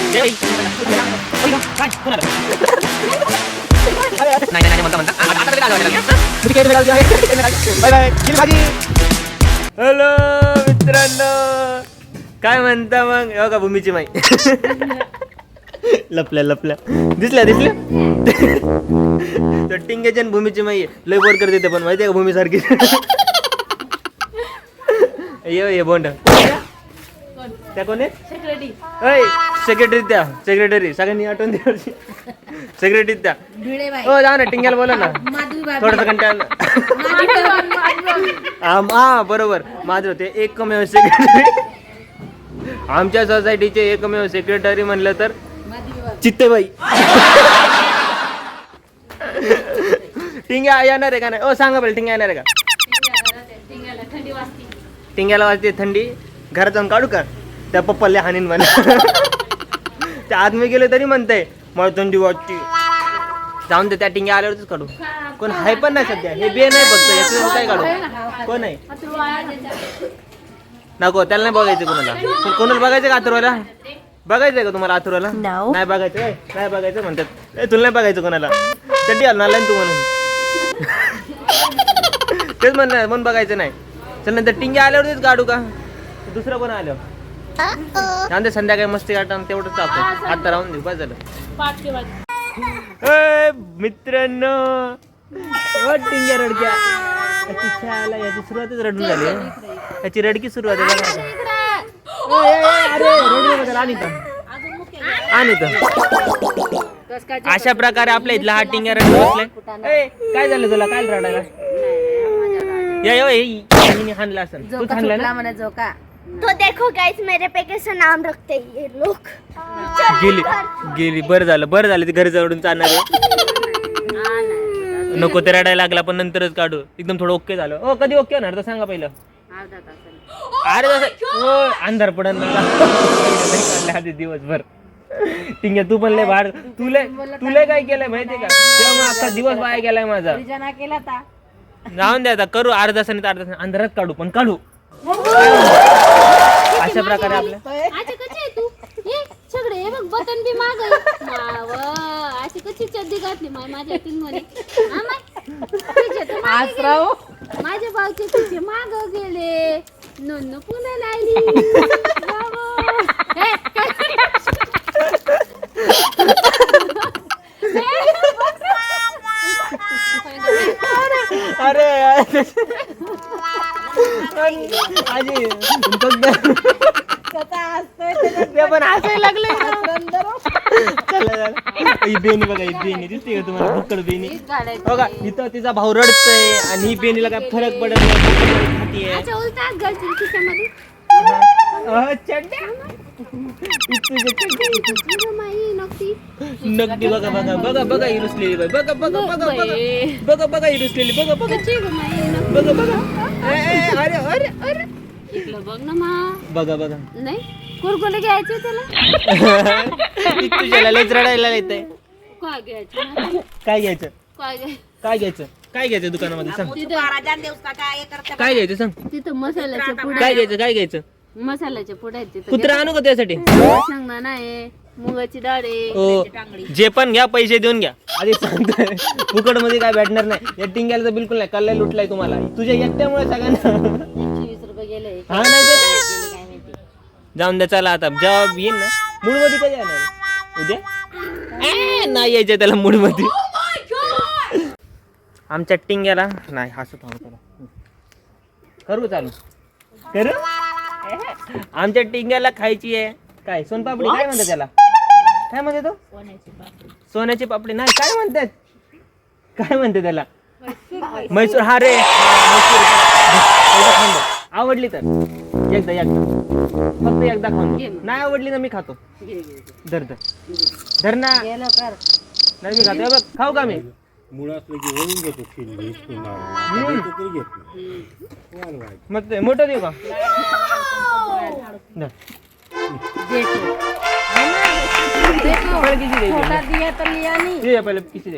Hello मित्रांनो, काय म्हणता मग? हो का भूमीची माई लपल्या लपल्या दिसल्या तर टिंगेच्या भूमीची माई लय बोर करते ते पण माहिती आहे का भूमी सारखी. ये बोंड त्या कोण आहे? सेक्रेटरी त्या सेक्रेटरी सगळ्यांनी आठवण द्यायची. सेक्रेटरी त्या हो जा ना टिंग्याला बोला ना थोडस कंटाळलं. हा बरोबर माझं ते एकमेव सेक्रेटरी आमच्या सोसायटीचे एकमेव सेक्रेटरी म्हणलं तर चित्तेबाई. टिंग्या येणार आहे का नाही? ओ सांगा बरं टिंग्या येणार आहे का? टिंग्याला वाजते थंडी. घरात जाऊन काढू का? त्या पप्पाला हानीन म्हणा. त्या आत मी गेलो तरी म्हणताय मला थंडी वाजते. जाऊन दे त्या टिंग्या आल्यावरच काढू. कोण हाय पण नाही सध्या. हे बे नाही फक्त याचं काय काढू? कोण आहे? नको त्याला नाही बघायचं कोणाला. कोणाला बघायचं का अथर्वला? बघायचंय का तुम्हाला अथर्वला? नाही बघायचं. नाही बघायचं म्हणतात. तुला नाही बघायचं कोणाला. चड्डी घालून तू म्हणून तेच म्हणून बघायचं नाही. चल नंतर टिंग्या आल्यावरच काढू का? दुसरं कोण आलं त्यानंतर संध्याकाळी मस्ती काढताना तेवढंच चालतं. आता राहून दे बस झालं. मित्रांनो टिंग्या रडक्या याची शाळेला याची सुरुवातच रडून झाली. याची रडकी सुरुवात आहे. आणि अशा प्रकारे आपल्या इथला हा टिंग्या रडून बसलाय. काय झालं तुला? काय रडायला? हाणला असेल तू हाणला ना. तो देखो गाइस मेरे पे कैसा नाम रखते हैं ये लोग. गेली बरं झालं ते घरी जवळून चालणार आहे. नको ते रडायला लागला पण नंतरच काढू. एकदम थोडं ओके झालं. ओ कधी ओके होणार तर सांगा पहिलं. अरे हो अंधार पडन आधी दिवसभर. टिंग्या तू पण लय बाहेर तुला काय केलंय माहितीये का? तेव्हा अख्खा दिवस वाया गेलाय माझा. जाऊन द्या आता करू अर्धा तासाने अंधारात काढू पण काढू. अशा प्रकारे आपल्या सगळे हे बघ बटन बी माग अशी कशी चड्डी घातली माझ्या टिंगोने. माझ्या भाऊचे तिचे माग गेले नन्नू पुन्हा लागली. अरे पण हसायला लागले. बेनी बघा ही बेनी दिसते का तुम्हाला? भुक्कड बेनी बघा इथं तिचा भाऊ रडतोय आणि ही बेनीला काय फरक पडत नाही. नक्की बघा बघा बघा बघा ही रुसलेली बाई. बघा बघा बघा बघा बघा बघा ही रुसलेली. बघा बघा बघा बघा. अरे अरे अरे बघ ना मा. बघा बघा नाही कुरकुरे घ्यायचे त्याला. तुझ्याला लयच रडायला येतंय. काय घ्यायचं? काय घ्यायचं? काय घ्यायचं दुकानामध्ये सांग. काय घ्यायचं सांग. तिथं मसाल्याचे पुढे काय घ्यायचं? मसाल्याचे पुढे कुत्रा आणू का त्यासाठी? शेंगदाणा आहे मुगाची डाळ आहे. हो जे पण घ्या पैसे देऊन घ्या. आधी सांगतोय फुकट मध्ये काय भेटणार नाही. या टिंग्याला तर बिलकुल नाही. कल्ला लुटलाय तुम्हाला तुझ्या एकट्यामुळे सगळ्यांना. 120 रुपये गेले. हा नाही जाऊन द्या. चला आता जवाब येईल ना. मूड मध्ये कधी येणार? उद्या नाही यायचं त्याला मूड मध्ये. आमच्या टिंग्याला नाही हसत करू चालू करू. आमच्या टिंग्याला खायची आहे काय सोनपापडी. काय म्हणतात त्याला? काय म्हणते तो? सोन्याची पापडी नाही. काय म्हणते त्याला? मैसूर. हा रे आवडली तर एकदा फक्त एकदा खाऊन. नाही आवडली ना मी खातो. धर ना. नाही मी खातो. बघ खाऊ का मी? मग ते मोठं देऊ का? किसी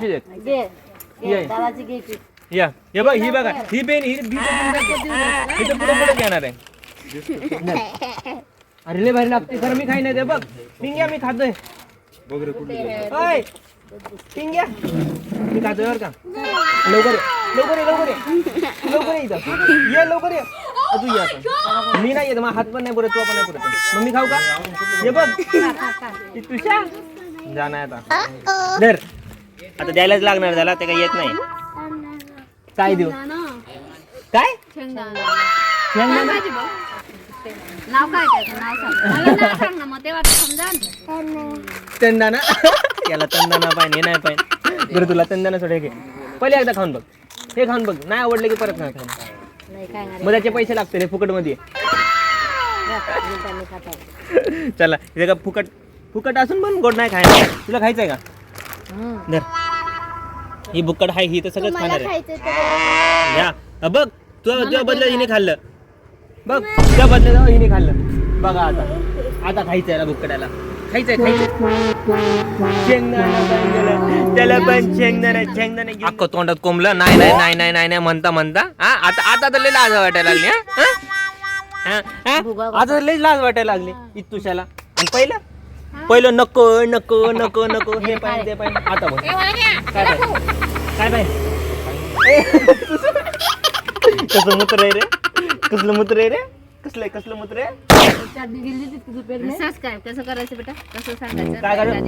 दे. या हे बघ ही बघा ही बेन ही पुढे घेणार आहे. अरे लय भारी लागते खरं, मी खाई नाही ते बघ. टिंग्या मी खातोय. ओय टिंग्या मी खातोय बरं का. लवकर ये, लवकर ये, लवकर ये, लवकर ये इथं. ये लवकर ये. तू ये आता. मी नाही येत, माझा हात पण नाही पुरत, तू पण नाही पुरत. मग मी खाऊ का? ये बघ तुझ्या जाणार आता. धर आता द्यायलाच लागणार त्याला, ते काही येत नाही. काय देऊ? काय शेंगदाणा. नाव काय त्याचं, नाव सांग. मला नाव सांग ना, मग तेव्हा समजा. तंदाना. याला तंदाना पाहिजे नाही पाहिजे. बरं तुला तंदाना सोड, हे घे पहिले एकदा खाऊन बघ. हे खाऊन बघ, नाही आवडलं की परत नाही खाऊन. मग त्याचे पैसे लागतील हे फुकट मध्ये. चला इथे का फुकट फुकट असून पण गोड नाही खायला. तुला खायचंय का? धर ही बुक्कट हाय, ही तर सगळंच खाणार आहे. या बघ तुझ्या बदल्या हिने खाल्लं बघ, तुझ्या बदल्या हिने खाल्लं बघा. आता खायचं याला बुक्कटाला, खायचंय शेंगदाणा. त्याला पण शेंगदाणा अख्खं तोंडात कोंबलं. नाही नाही नाही नाही नाही नाही म्हणता म्हणता आता तर लई लाज वाटायला लागली. आता तर लई लाज वाटायला लागली इतुशाला. आणि पहिलं नको नको नको नको हे पाहिजे ते पाहिजे. आता बघ काय पाहिजे कसलं मूत्र आहे रे, कसलं मूत्र आहे रे, कसलं मूत्र आहे. सबस्क्राईब कसं करायचं बेटा, कसं सांगायचं काय करायचं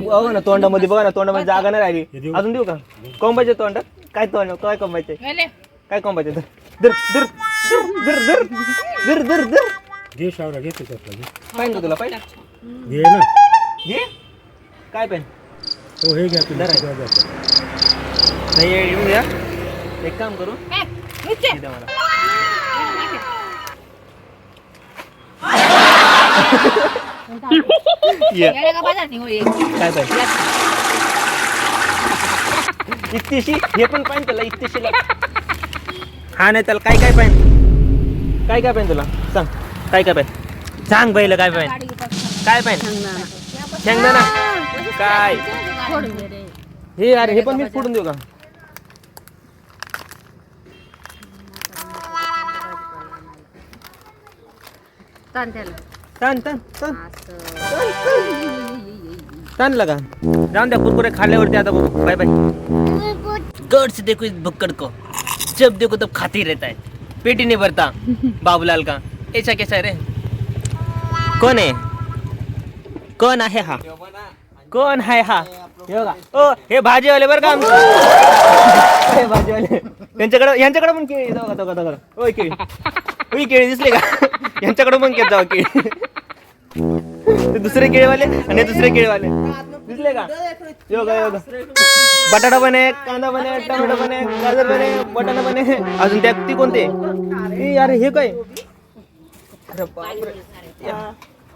बघा ना तोंडामध्ये, बघा ना तोंडामध्ये जागा नाही राहिली. अजून देऊ का? कोंबायचे तोंडात काय तोंड, काय कोंबायचे, काय कोंबायचे. धर धर धर धर धर धर धर घे शावरा, घे तुझ्या पाहिजे का तुला? पाहिजे घे ना, घे काय पेन. हो हे घ्या तुला. नाही येऊन द्या, एक काम करू द्या मला. काय पाहिजे इतकीशी, हे पण पाहिजे त्याला इतकीशीला. हा नाही त्याला काय काय पाहिजे, काय काय पाहिजे तुला सांग, काय काय पाहिजे सांग पहिलं. काय पाहिजे, काय पाहिजे? शेंगदाणा काय हे? अरे हे पण मी फोडून देऊ का? ताण लगा जाऊन द्या. कुरकुरे खाल्ल्यावरती आता बाय बाय. गर्ड से देखो इस भुक्कड़ को, जब देखो तब खाते रहता है, पेट ही नहीं भरता. बाबूलाल का ऐसा कैसा है रे? कौन है, कौन आहे हा, कोण आहे हा? ओ हे भाजीवाले बरं का आमचे, हे भाजीवाले. यांच्याकडे पण केळी जाऊ. ओय केळी, ओय केळी दिसले का? यांच्याकडे पण घेत जाऊ केळी. ते दुसरे केळीवाले आणि दुसरे केळीवाले दिसले का? योगा बटाटा पण आहे, कांदा पण आहे, टोमॅटो पण आहे, गाजर पण आहे, बटाटा पण आहे. अजून त्या ती कोणते? अरे हे काय?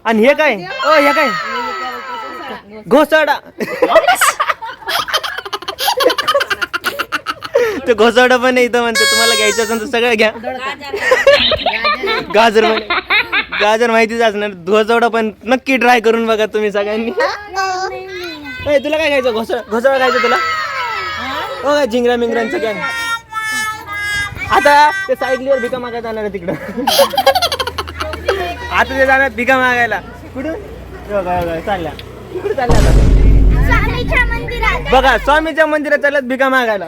आणि हे काय? ओ हे काय? घोसाडा. ते घोसाडा पण आहे इथं म्हणते. तुम्हाला घ्यायचं असेल तर सगळं घ्या. गाजर गाजर माहितीच असणार. घोसाडा पण नक्की ट्राय करून बघा तुम्ही सगळ्यांनी. तुला काय खायचं? घोसाळा खायचं तुला? हो काय झिंगऱ्या मिंगऱ्यांचं काय? आता ते सायकलीवर भिका मागायला जाणार आहे तिकडं. आता ते जाणार भिका मागायला. कुठं चालल्या, कुठे चालल्या बघा? स्वामीच्या मंदिरात चालत भिका मागायला.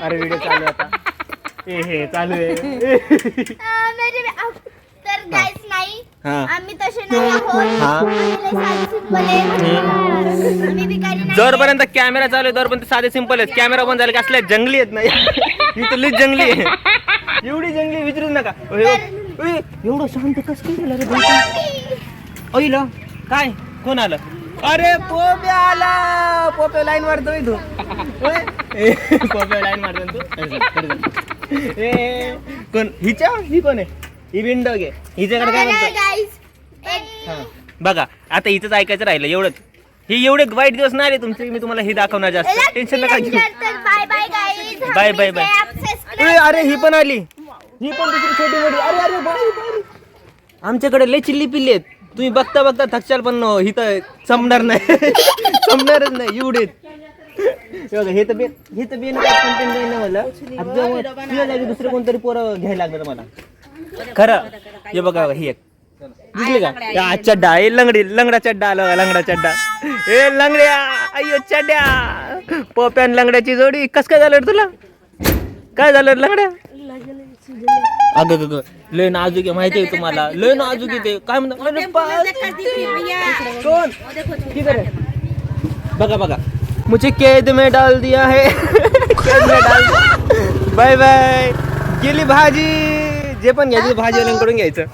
अरे व्हिडिओ चालू आता. हे चालू आहे. तर गाईस नाही, हा आम्ही तसे नाही आहोत. जोरपर्यंत कॅमेरा चालू आहे तोपर्यंत साधे सिंपल आहेत. कॅमेरा बंद झाले की असल्या जंगली आहेत नाही. ही तर लईच जंगली आहे. एवढी जंगली विचारूच नका. एवढं शांत कसं काय झालं रे? अईला काय कोण आलं? अरे पोप्या आला. पोप्या लाईन मारतोय तू. पोप्या लाईन मारतो तू. कोण हिच्या? ही कोण आहे? ही विंडो घे. हिच्याकडे काय म्हणतो बघा. आता हिचंच ऐकायचं राहिलं एवढंच. हे एवढे वाईट दिवस नाही आले तुमचे. मी तुम्हाला हे दाखवणार जास्त. टेन्शन नका घेऊ. Bye bye guys. Bye bye bye. अरे ही पण आली. ही पण दुसरी छोटी मोठी. अरे अरे बाय. आमच्याकडे लय चिल्ली पिल्ली आहेत. तुम्ही बघता बघता थकशाल पण ही तर संपणार नाही. संपणारच नाही एवढे. बघा हे तर बेन कंटेंट नाही ना मला. आता जेव्हा तुझ्या जागी दुसरे कोणतरी पोरं घ्यायला लागलं मला खरं. हे बघा ही एक दिसली का या चड्डा, हे लंगडा चड्डा आला बघा, लंगडा चड्डा. हे लंगड्या अय्यो चड्ड्या, पोप्यान लंगड्याची जोडी. कस काय झालं रे तुला? काय झालं रे लंगड्या? अगं लय नाजूक आहे माहिती आहे तुम्हाला, लय नाजूक आहे ते. काय म्हणतात कोण किधर है? बघा बघा मुझे कैद में डाल दिया है. कैद में डाल. Bye bye. गेली भाजी. जे पण घ्यायचं भाजीवाल्यांकडून घ्यायचं.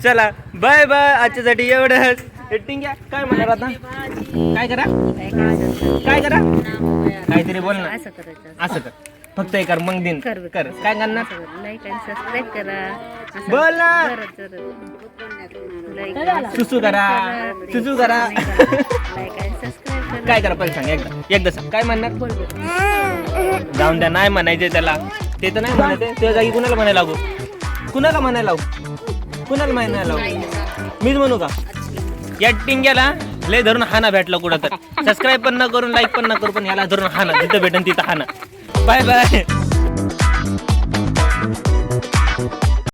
चला बाय बाय. आजच्यासाठी एवढंच. टिंग्या काय म्हणणार आता? काय करा काय करा काहीतरी बोल ना. असं कर फक्त हे कर मग दिन कर. काय करणार? सबस्क्राईब करा. बोल ना. सुसू करा. काय करा पण सांग एकदा सांग. काय म्हणणार? जाऊन द्या. नाही म्हणायचे त्याला. ते तर नाही म्हणायचे. त्या जागी कुणाला म्हणायला लागू? कुणाला म्हणायला लावू? मीच म्हणू का? या टिंग्याला लय धरून हाना भेटला कुठं तर. सबस्क्राईब पण न करून लाईक पण न करू, पण याला धरून हाना. जिथं भेटन तिथं हाना. Bye bye.